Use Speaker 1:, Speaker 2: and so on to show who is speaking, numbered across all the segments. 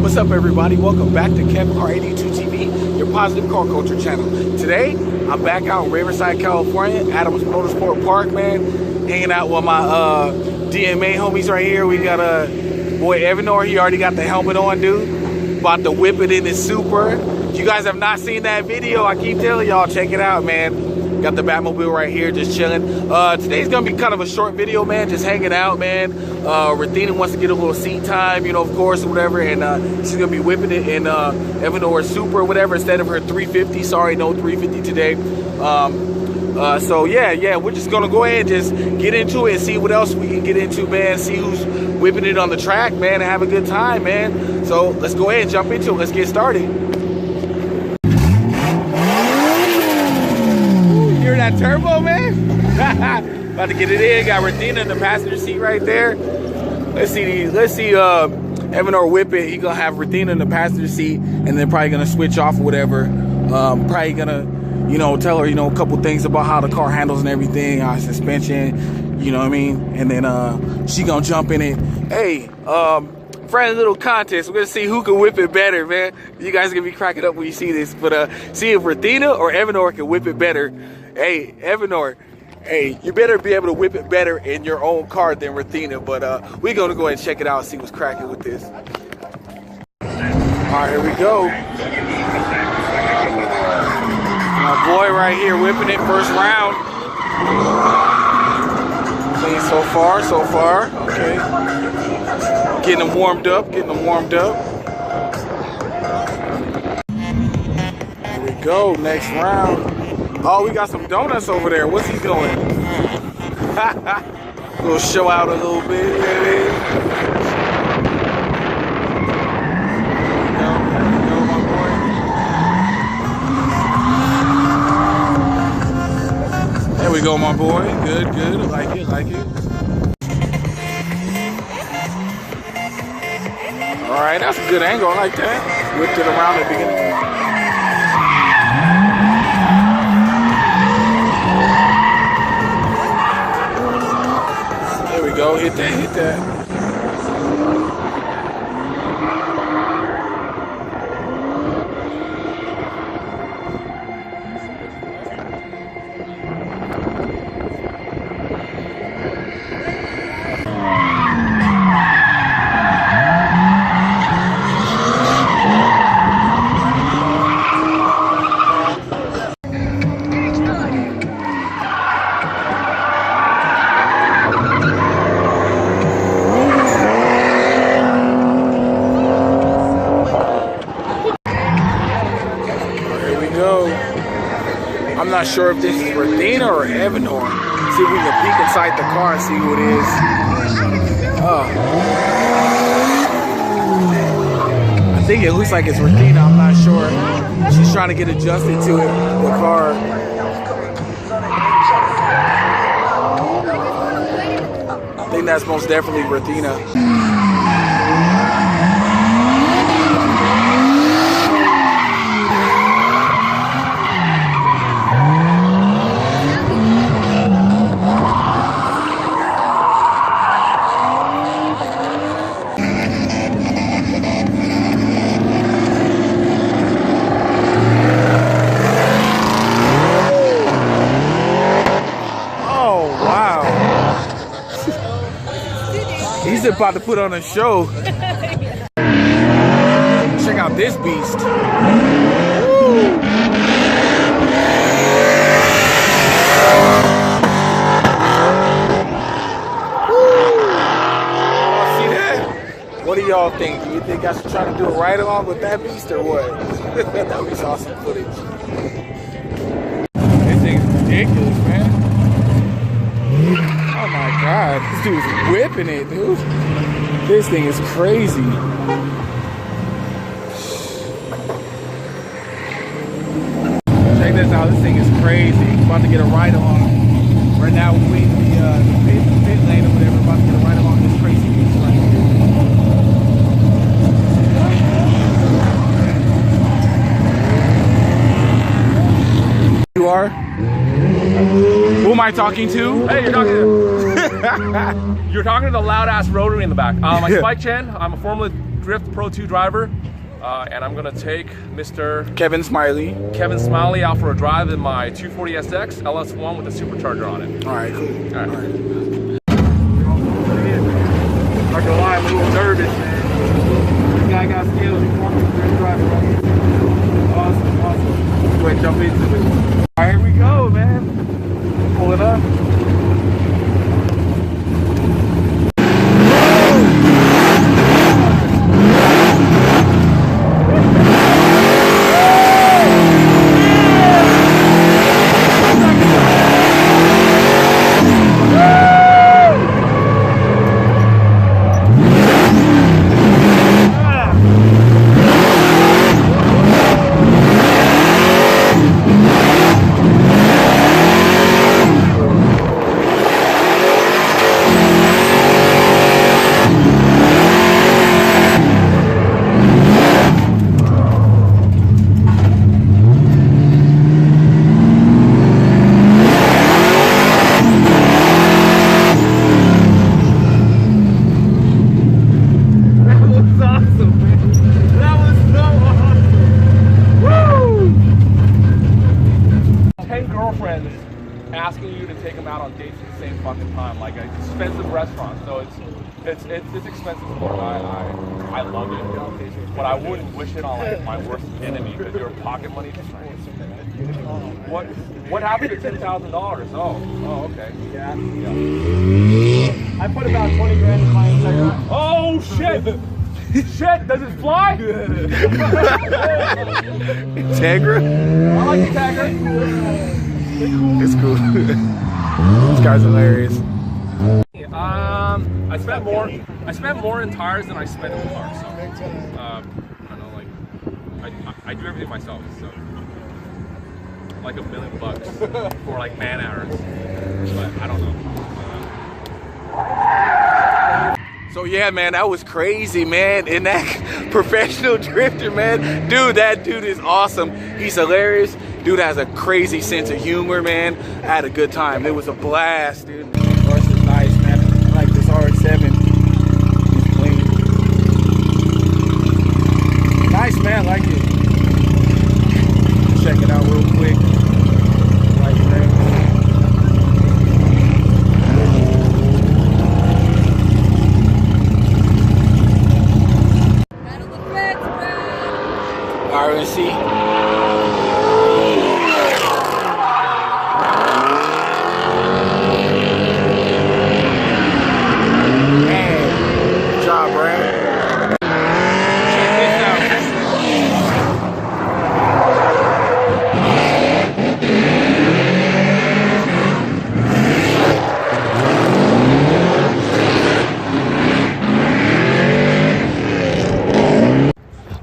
Speaker 1: What's up, everybody? Welcome back to Kevin Car 82 TV, your positive car culture channel. Today, I'm back out in Riverside, California, Adams Motorsport Park, man. Hanging out with my DMA homies right here. We got boy Evanor. He already got the helmet on, dude. About to whip it in his Super. If you guys have not seen that video, I keep telling y'all, check it out, man. Got the Batmobile right here, just chilling. Today's gonna be kind of a short video, man. Just hanging out, man. Rathina wants to get a little seat time, you know, of course, or whatever. And she's gonna be whipping it in Evanor's Super or whatever instead of her 350. Sorry, no 350 today. So yeah, we're just gonna go ahead and just get into it and see what else we can get into, man. See who's whipping it on the track, man, and have a good time, man. So let's go ahead and jump into it. Let's get started. Hear that turbo, man? About to get it in. Got Rathina in the passenger seat right there. Let's see Evanor whip it. He gonna have Rathina in the passenger seat, and then probably gonna switch off or whatever. Probably gonna, you know, tell her, you know, a couple things about how the car handles and everything, how suspension, you know what I mean? And then she gonna jump in it. Hey, friendly little contest. We're gonna see who can whip it better, man. You guys are gonna be cracking up when you see this, but see if Rathina or Evanor can whip it better. Hey, Evanor, hey, you better be able to whip it better in your own car than Rathina, but we're gonna go ahead and check it out and see what's cracking with this. All right, here we go. My boy right here whipping it first round. So far, okay. Getting them warmed up, Here we go, next round. Oh, we got some donuts over there. What's he doing? We'll show out a little bit. There we go, my boy. Good. I like it. All right, that's a good angle. I like that. Whipped it around at the beginning. Go hit that. I'm not sure if this is Rathina or Evanor. See if we can peek inside the car and see who it is. I think it looks like it's Rathina. I'm not sure. She's trying to get adjusted to it, the car. I think that's most definitely Rathina. He's about to put on a show. Check out this beast. Woo. Oh, see that? What do y'all think? Do you think I should try to do a ride along with that beast or what? That would be awesome footage. This thing's ridiculous, man. Oh my God, this dude's whipping it, dude. This thing is crazy. Check this out, this thing is crazy. About to get a ride along. Right now we're waiting the pit lane or whatever, about to get a ride along this crazy beast right here. You are? Who am I talking to?
Speaker 2: Hey, you're talking to you're talking to the loud ass rotary in the back. I'm Spike Chen. I'm a Drift Pro 2 driver, and I'm gonna take Mr.
Speaker 1: Kevin Smiley
Speaker 2: out for a drive in my 240SX LS1 with a supercharger on it.
Speaker 1: All right, cool.
Speaker 2: All right.
Speaker 1: Not gonna lie, I'm a little nervous, man. This guy got skills. He's walking the drift driver. Awesome. Let's go ahead and jump into it. All right, here we go, man. Pull it up.
Speaker 2: Asking you to take them out on dates at the same fucking time, like an expensive restaurant. So it's expensive for I love it, but I wouldn't wish it on like my worst enemy because your pocket money is what happened to $10,000? Oh, okay.
Speaker 3: Yeah. I put about 20 grand in my Integra.
Speaker 2: Oh shit! Shit, does it fly?
Speaker 1: Integra?
Speaker 2: I like Integra.
Speaker 1: It's cool. This guy's hilarious.
Speaker 2: I spent more in tires than I spent in cars. So, I don't know, like I do everything myself. So, like $1 million for like man hours, but I don't know.
Speaker 1: So yeah, man, that was crazy, man. And that professional drifter, man, dude, that dude is awesome. He's hilarious. Dude has a crazy sense of humor, man. I had a good time. It was a blast, dude. This is nice, man. I like this RX-7. It's clean. Nice, man. I like it. Check it out real quick. Like that. RNC.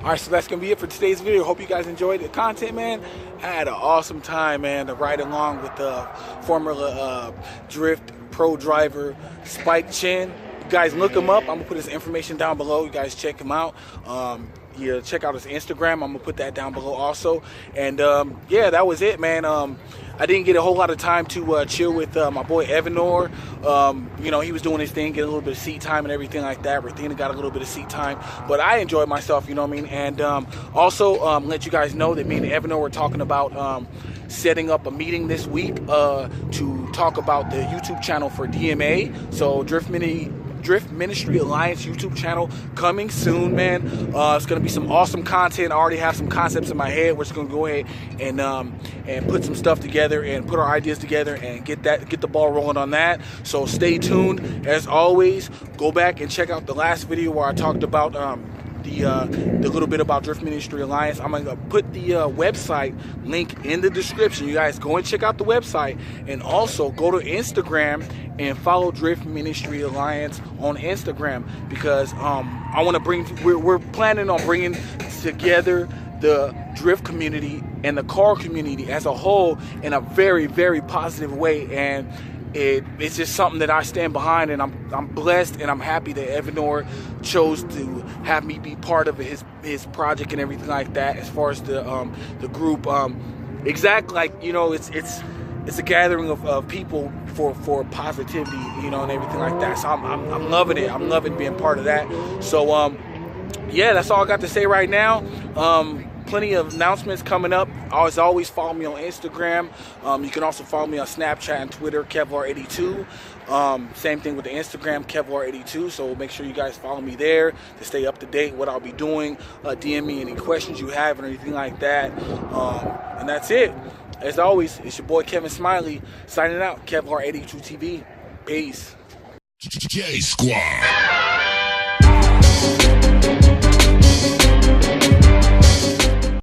Speaker 1: Alright, so that's going to be it for today's video. Hope you guys enjoyed the content, man. I had an awesome time, man, to ride along with the Formula Drift Pro driver, Spike Chen. You guys look him up. I'm going to put his information down below. You guys check him out. Yeah, check out his Instagram. I'm going to put that down below also. And yeah, that was it, man. I didn't get a whole lot of time to chill with my boy Evanor. You know, he was doing his thing, getting a little bit of seat time and everything like that. Rethena got a little bit of seat time, but I enjoyed myself, you know what I mean? And also let you guys know that me and Evanor were talking about setting up a meeting this week to talk about the YouTube channel for DMA. So Drift Ministry Alliance YouTube channel coming soon, man. It's gonna be some awesome content. I already have some concepts in my head. We're just gonna go ahead and put some stuff together and put our ideas together and get the ball rolling on that. So stay tuned. As always, go back and check out the last video where I talked about the little bit about Drift Ministry Alliance. I'm gonna put the website link in the description. You guys go and check out the website, and also go to Instagram and follow Drift Ministry Alliance on Instagram, because I want to we're planning on bringing together the drift community and the car community as a whole in a very, very positive way. And it's just something that I stand behind, and I'm blessed and I'm happy that Evanor chose to have me be part of his project and everything like that. As far as the group, exactly, like, you know, it's a gathering of people for positivity, you know, and everything like that. So I'm loving it. I'm loving being part of that. So yeah, that's all I got to say right now. Plenty of announcements coming up. As always, follow me on Instagram. You can also follow me on Snapchat and Twitter, Kevlar82. Same thing with the Instagram, Kevlar82. So make sure you guys follow me there to stay up to date what I'll be doing. DM me any questions you have or anything like that. And that's it. As always, it's your boy Kevin Smiley signing out. Kevlar82 TV. Peace.
Speaker 4: J Squad.